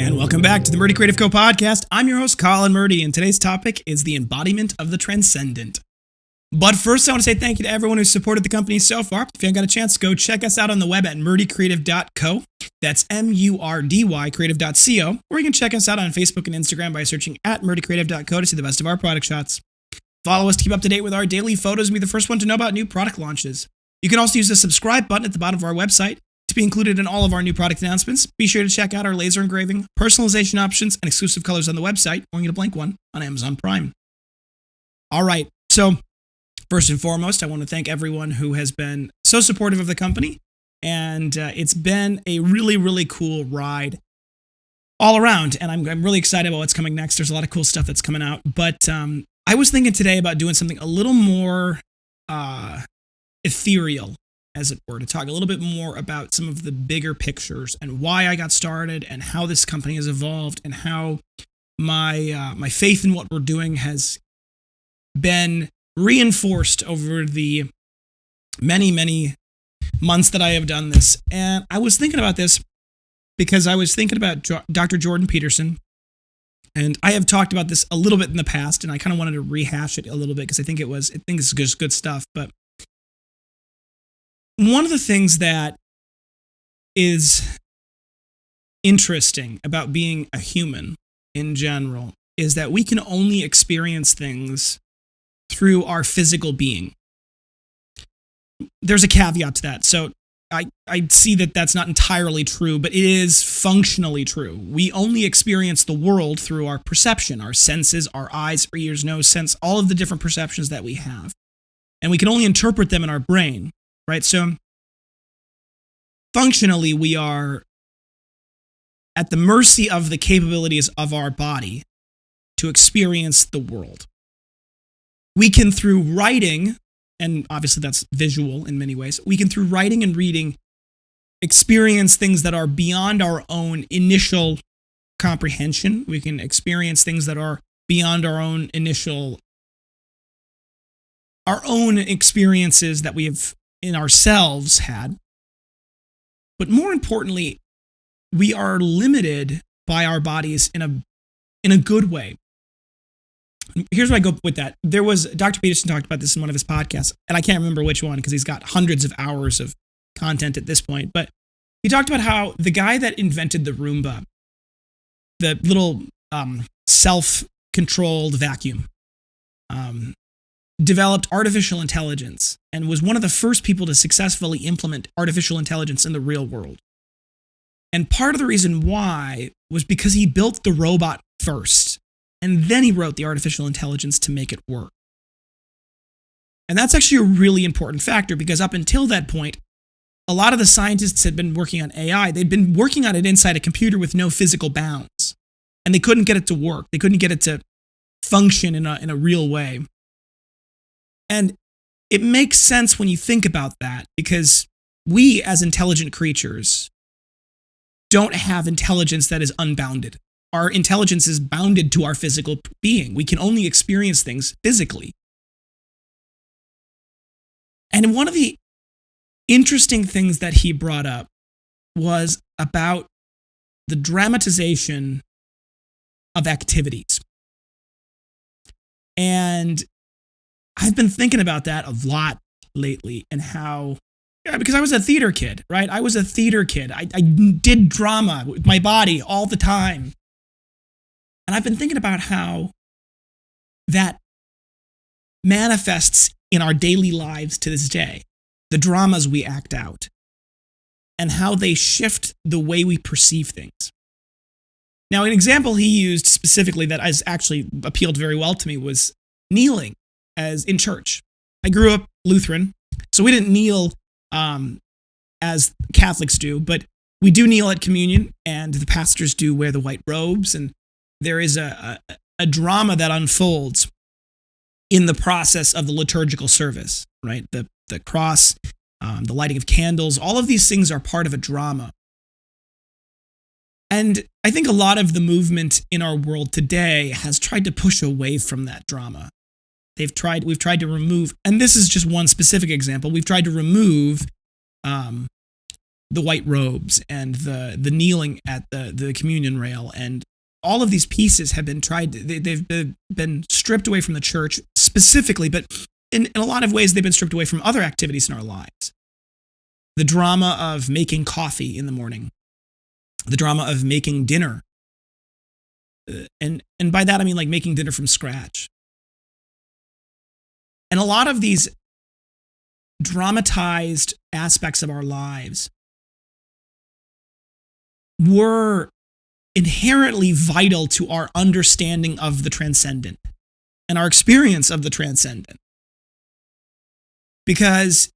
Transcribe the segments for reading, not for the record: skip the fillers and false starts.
And welcome back to the Murdy Creative Co podcast. I'm your host, Colin Murdy, and today's topic is the embodiment of the transcendent. But first, I want to say thank you to everyone who's supported the company so far. If you haven't got a chance, go check us out on the web at murdycreative.co. That's M-U-R-D-Y creative.co. Or you can check us out on Facebook and Instagram by searching at murdycreative.co to see the best of our product shots. Follow us to keep up to date with our daily photos and be the first one to know about new product launches. You can also use the subscribe button at the bottom of our website to be included in all of our new product announcements. Be sure to check out our laser engraving, personalization options, and exclusive colors on the website, or get a blank one on Amazon Prime. All right, so first and foremost, I want to thank everyone who has been so supportive of the company, and it's been a really, really cool ride all around, and I'm really excited about what's coming next. There's a lot of cool stuff that's coming out, but I was thinking today about doing something a little more ethereal, as it were, to talk a little bit more about some of the bigger pictures and why I got started and how this company has evolved and how my faith in what we're doing has been reinforced over the many, many months that I have done this. And I was thinking about this because I was thinking about Dr. Jordan Peterson, and I have talked about this a little bit in the past, and I kind of wanted to rehash it a little bit because I think it's just good stuff. But one of the things that is interesting about being a human in general is that we can only experience things through our physical being. There's a caveat to that. So I see that that's not entirely true, but it is functionally true. We only experience the world through our perception, our senses, our eyes, our ears, nose, sense, all of the different perceptions that we have. And we can only interpret them in our brain, right? So functionally, we are at the mercy of the capabilities of our body to experience the world. We can, through writing, and obviously that's visual in many ways, we can, through writing and reading, experience things that are beyond our own initial comprehension. We can experience things that are beyond our own experiences that we have in ourselves had. But more importantly, we are limited by our bodies in a good way. Here's where I go with that. There was, Dr. Peterson talked about this in one of his podcasts, and I can't remember which one because he's got hundreds of hours of content at this point, but he talked about how the guy that invented the Roomba, the little self-controlled vacuum, developed artificial intelligence and was one of the first people to successfully implement artificial intelligence in the real world. And part of the reason why was because he built the robot first, and then he wrote the artificial intelligence to make it work. And that's actually a really important factor because up until that point, a lot of the scientists had been working on AI. They'd been working on it inside a computer with no physical bounds, and they couldn't get it to work. They couldn't get it to function in a real way. And it makes sense when you think about that because we as intelligent creatures don't have intelligence that is unbounded. Our intelligence is bounded to our physical being. We can only experience things physically. And one of the interesting things that he brought up was about the dramatization of activities. And I've been thinking about that a lot lately and how, because I was a theater kid, right? I was a theater kid. I did drama with my body all the time. And I've been thinking about how that manifests in our daily lives to this day, the dramas we act out, and how they shift the way we perceive things. Now, an example he used specifically that has actually appealed very well to me was kneeling as in church. I grew up Lutheran, so we didn't kneel as Catholics do, but we do kneel at communion, and the pastors do wear the white robes, and there is a drama that unfolds in the process of the liturgical service, right? The cross, the lighting of candles, all of these things are part of a drama. And I think a lot of the movement in our world today has tried to push away from that drama. We've tried to remove, and this is just one specific example, we've tried to remove the white robes and the kneeling at the communion rail, and all of these pieces have been they've been stripped away from the church specifically, but in a lot of ways they've been stripped away from other activities in our lives. The drama of making coffee in the morning, the drama of making dinner, and by that I mean like making dinner from scratch. And a lot of these dramatized aspects of our lives were inherently vital to our understanding of the transcendent and our experience of the transcendent, because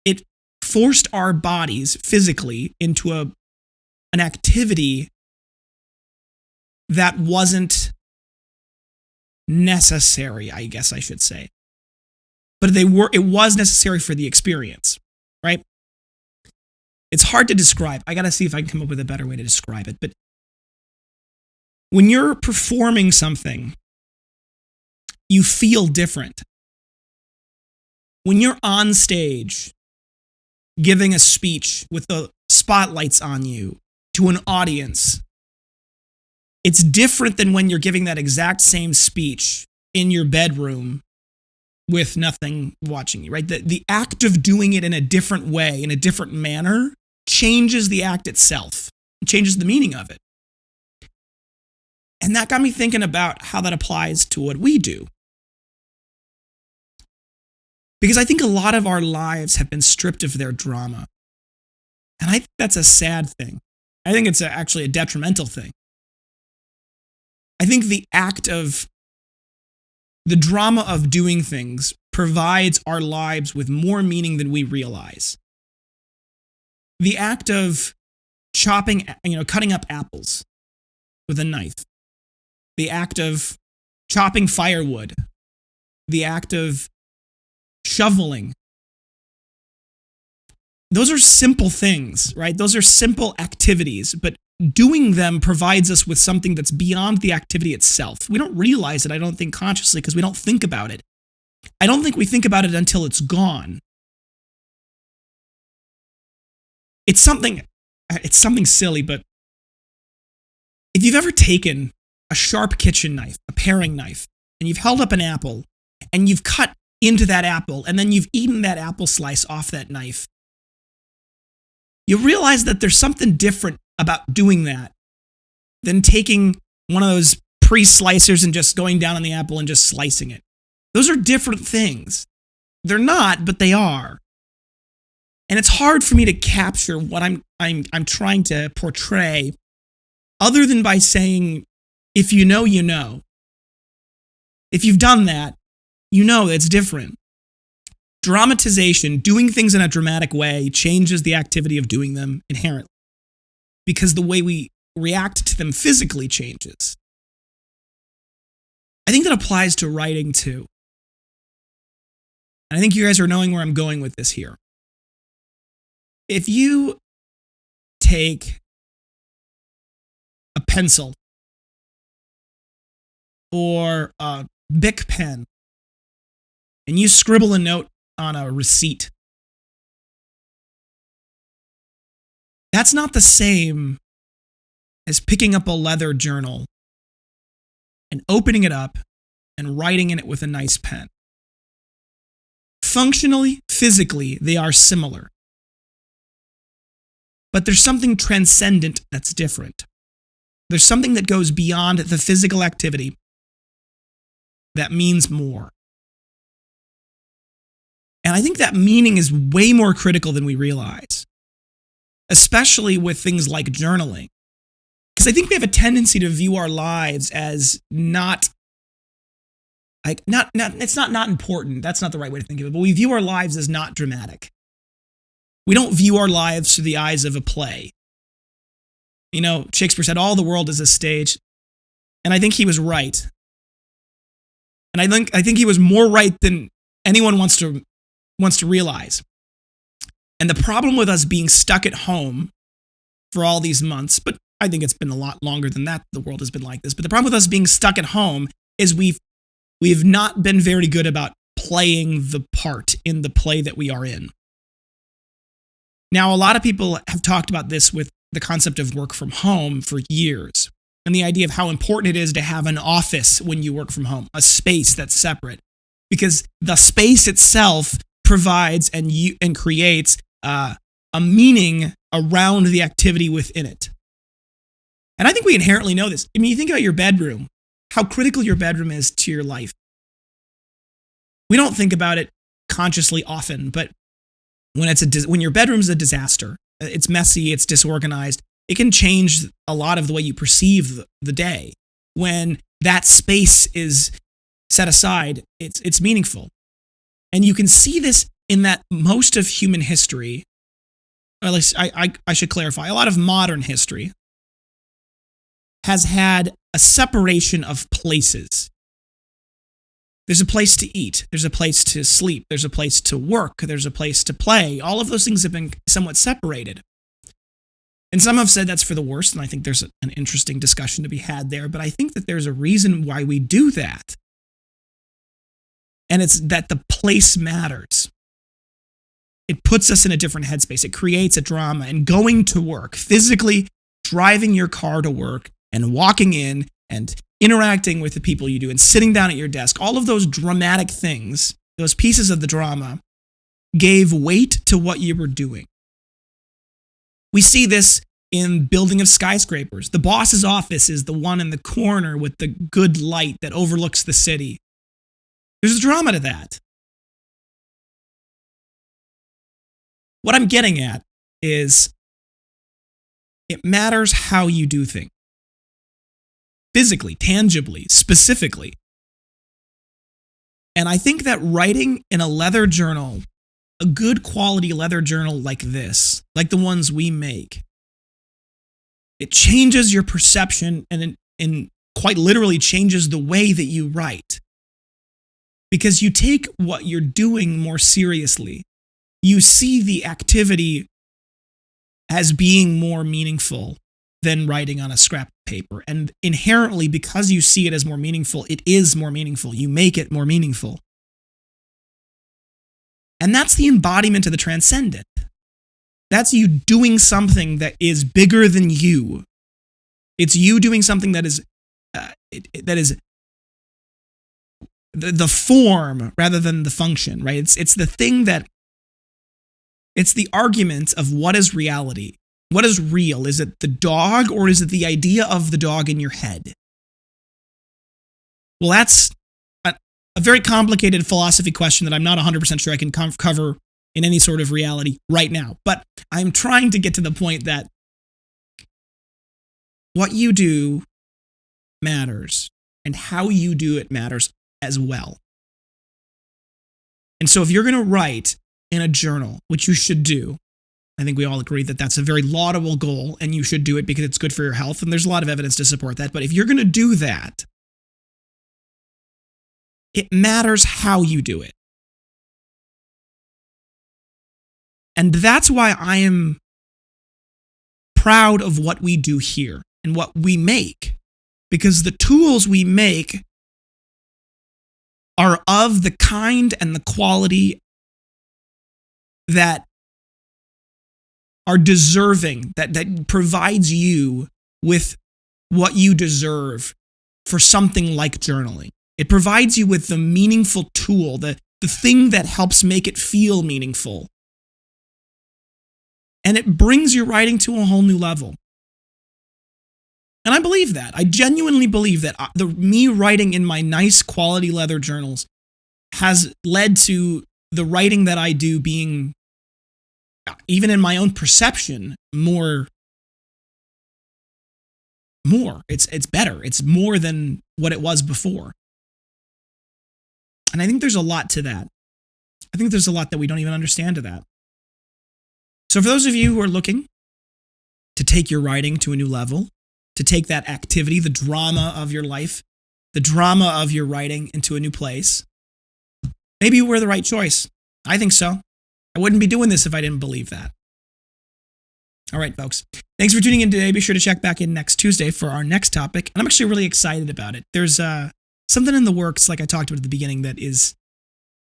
it forced our bodies physically into an activity that wasn't necessary, I guess I should say. But it was necessary for the experience, right? It's hard to describe. I got to see if I can come up with a better way to describe it. But when you're performing something, you feel different. When you're on stage giving a speech with the spotlights on you to an audience, it's different than when you're giving that exact same speech in your bedroom with nothing watching you, right? The act of doing it in a different way, in a different manner, changes the act itself. It changes the meaning of it. And that got me thinking about how that applies to what we do. Because I think a lot of our lives have been stripped of their drama. And I think that's a sad thing. I think it's actually a detrimental thing. I think the drama of doing things provides our lives with more meaning than we realize. The act of cutting up apples with a knife, the act of chopping firewood, the act of shoveling. Those are simple things, right? Those are simple activities, but doing them provides us with something that's beyond the activity itself. We don't realize it, I don't think, consciously, because we don't think about it. I don't think we think about it until it's gone. It's something silly, but if you've ever taken a sharp kitchen knife, a paring knife, and you've held up an apple, and you've cut into that apple, and then you've eaten that apple slice off that knife, you realize that there's something different about doing that than taking one of those pre-slicers and just going down on the apple and just slicing it. Those are different things. They're not, but they are. And it's hard for me to capture what I'm trying to portray, other than by saying, if you know, you know. If you've done that, you know it's different. Dramatization, doing things in a dramatic way, changes the activity of doing them inherently, because the way we react to them physically changes. I think that applies to writing too. And I think you guys are knowing where I'm going with this here. If you take a pencil or a Bic pen and you scribble a note on a receipt, that's not the same as picking up a leather journal and opening it up and writing in it with a nice pen. Functionally, physically, they are similar. But there's something transcendent that's different. There's something that goes beyond the physical activity that means more. And I think that meaning is way more critical than we realize, especially with things like journaling. Because I think we have a tendency to view our lives as it's not important. That's not the right way to think of it. But we view our lives as not dramatic. We don't view our lives through the eyes of a play. You know, Shakespeare said, all the world is a stage. And I think he was right. And I think he was more right than anyone wants to realize. And the problem with us being stuck at home for all these months, but I think it's been a lot longer than that, the world has been like this, but the problem with us being stuck at home is we've not been very good about playing the part in the play that we are in. Now, a lot of people have talked about this with the concept of work from home for years, and the idea of how important it is to have an office when you work from home, a space that's separate, because the space itself provides and creates a meaning around the activity within it. And I think we inherently know this. I mean, you think about your bedroom, how critical your bedroom is to your life. We don't think about it consciously often, but when your bedroom's a disaster, it's messy, it's disorganized, it can change a lot of the way you perceive the day. When that space is set aside, it's meaningful. And you can see this in that most of human history, or at least I should clarify, a lot of modern history has had a separation of places. There's a place to eat, there's a place to sleep, there's a place to work, there's a place to play. All of those things have been somewhat separated. And some have said that's for the worst, and I think there's an interesting discussion to be had there, but I think that there's a reason why we do that. And it's that the place matters. It puts us in a different headspace. It creates a drama. And going to work, physically driving your car to work and walking in and interacting with the people you do and sitting down at your desk, all of those dramatic things, those pieces of the drama, gave weight to what you were doing. We see this in building of skyscrapers. The boss's office is the one in the corner with the good light that overlooks the city. There's a drama to that. What I'm getting at is it matters how you do things. Physically, tangibly, specifically. And I think that writing in a leather journal, a good quality leather journal like this, like the ones we make, it changes your perception and quite literally changes the way that you write. Because you take what you're doing more seriously. You see the activity as being more meaningful than writing on a scrap of paper. And inherently, because you see it as more meaningful, it is more meaningful. You make it more meaningful. And that's the embodiment of the transcendent. That's you doing something that is bigger than you. It's you doing something that is the form rather than the function, right? It's the thing that, it's the argument of what is reality. What is real? Is it the dog or is it the idea of the dog in your head? Well, that's a very complicated philosophy question that I'm not 100% sure I can cover in any sort of reality right now. But I'm trying to get to the point that what you do matters and how you do it matters as well. And so if you're going to write in a journal, which you should do, I think we all agree that that's a very laudable goal and you should do it because it's good for your health. And there's a lot of evidence to support that. But if you're going to do that, it matters how you do it. And that's why I am proud of what we do here and what we make. Because the tools we make are of the kind and the quality that are deserving, that provides you with what you deserve for something like journaling. It provides you with the meaningful tool, the thing that helps make it feel meaningful. And it brings your writing to a whole new level. And I believe that. I genuinely believe that me writing in my nice quality leather journals has led to the writing that I do being, even in my own perception, more. It's better. It's more than what it was before. And I think there's a lot to that. I think there's a lot that we don't even understand to that. So for those of you who are looking to take your writing to a new level, to take that activity, the drama of your life, the drama of your writing into a new place, maybe we're the right choice. I think so. I wouldn't be doing this if I didn't believe that. All right, folks. Thanks for tuning in today. Be sure to check back in next Tuesday for our next topic. And I'm actually really excited about it. There's something in the works, like I talked about at the beginning, that is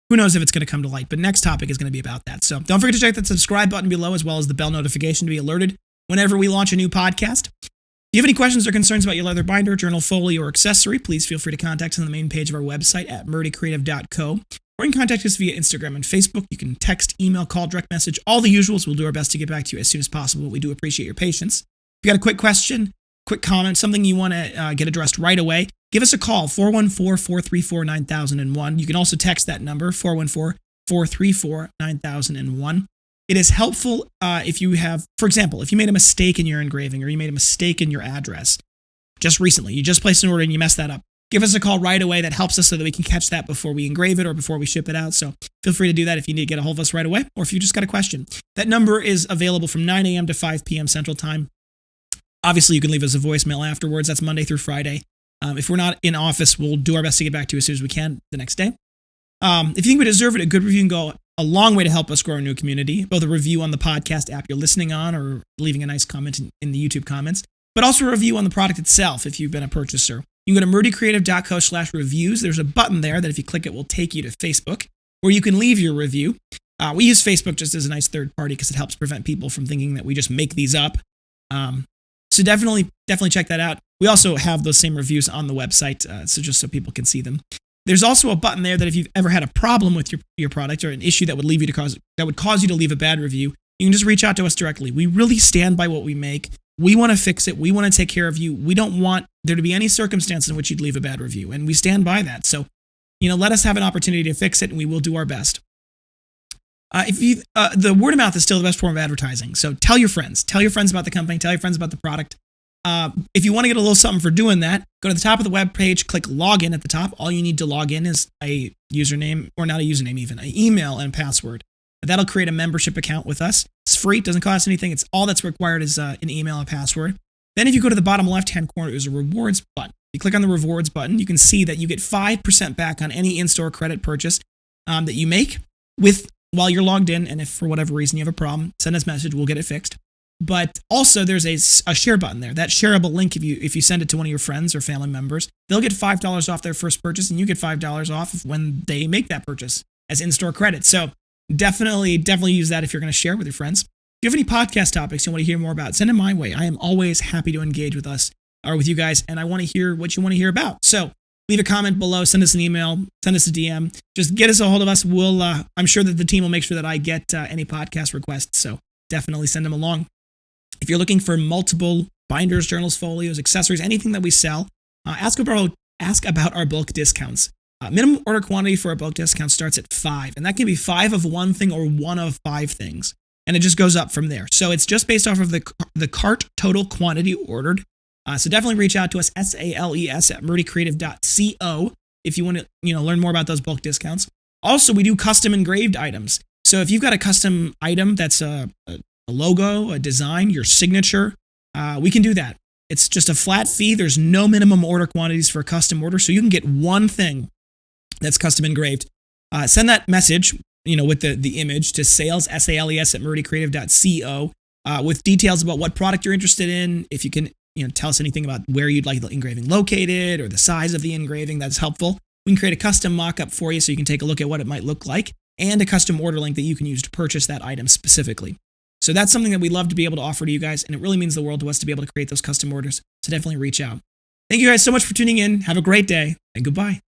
who knows if it's going to come to light, but next topic is going to be about that. So don't forget to check that subscribe button below as well as the bell notification to be alerted whenever we launch a new podcast. If you have any questions or concerns about your leather binder, journal, folio, or accessory, please feel free to contact us on the main page of our website at Murdy Creative Co. Or you can contact us via Instagram and Facebook. You can text, email, call, direct message, all the usuals. We'll do our best to get back to you as soon as possible. We do appreciate your patience. If you got a quick question, quick comment, something you want to get addressed right away, give us a call, 414-434-9001. You can also text that number, 414-434-9001. It is helpful if you have, for example, if you made a mistake in your engraving or you made a mistake in your address just recently, you just placed an order and you messed that up. Give us a call right away. That helps us so that we can catch that before we engrave it or before we ship it out. So feel free to do that if you need to get a hold of us right away or if you just got a question. That number is available from 9 a.m. to 5 p.m. Central Time. Obviously, you can leave us a voicemail afterwards. That's Monday through Friday. If we're not in office, we'll do our best to get back to you as soon as we can the next day. If you think we deserve it, a good review can go a long way to help us grow our new community, both a review on the podcast app you're listening on or leaving a nice comment in the YouTube comments, but also a review on the product itself if you've been a purchaser. You can go to murdycreative.co/reviews. There's a button there that if you click it will take you to Facebook where you can leave your review. We use Facebook just as a nice third party because it helps prevent people from thinking that we just make these up. So definitely check that out. We also have those same reviews on the website, so just so people can see them. There's also a button there that if you've ever had a problem with your product or an issue that would cause you to leave a bad review, you can just reach out to us directly. We really stand by what we make. We want to fix it. We want to take care of you. We don't want there to be any circumstance in which you'd leave a bad review, and we stand by that. So, let us have an opportunity to fix it, and we will do our best. The word of mouth is still the best form of advertising. So tell your friends about the company, tell your friends about the product. If you want to get a little something for doing that, go to the top of the web page, click login at the top. All you need to log in is a username, or not a username even, an email and password. That'll create a membership account with us. It's free, it doesn't cost anything. It's all that's required is an email and password. Then if you go to the bottom left-hand corner, there's a rewards button. You click on the rewards button, you can see that you get 5% back on any in-store credit purchase that you make while you're logged in. And if for whatever reason you have a problem, send us a message, we'll get it fixed. But also there's a share button there. That shareable link, if you send it to one of your friends or family members, they'll get $5 off their first purchase, and you get $5 off when they make that purchase as in-store credit. So definitely use that if you're going to share with your friends. If you have any podcast topics you want to hear more about, send them my way. I am always happy to engage with us or with you guys, and I want to hear what you want to hear about. So leave a comment below, send us an email, send us a DM. Just get us a hold of us. I'm sure that the team will make sure that I get any podcast requests, so definitely send them along. If you're looking for multiple binders, journals, folios, accessories, anything that we sell, ask about our bulk discounts. Minimum order quantity for a bulk discount starts at 5, and that can be 5 of one thing or 1 of 5 things, and it just goes up from there. So it's just based off of the cart total quantity ordered. So definitely reach out to us, SALES at murdycreative.co if you want to learn more about those bulk discounts. Also, we do custom engraved items. So if you've got a custom item that's a logo, a design, your signature, we can do that. It's just a flat fee. There's no minimum order quantities for a custom order, so you can get one thing that's custom engraved. Send that message, with the image to sales, SALES at murdycreative.co with details about what product you're interested in. If you can, tell us anything about where you'd like the engraving located or the size of the engraving, that's helpful. We can create a custom mock-up for you so you can take a look at what it might look like, and a custom order link that you can use to purchase that item specifically. So that's something that we love to be able to offer to you guys, and it really means the world to us to be able to create those custom orders. So definitely reach out. Thank you guys so much for tuning in. Have a great day, and goodbye.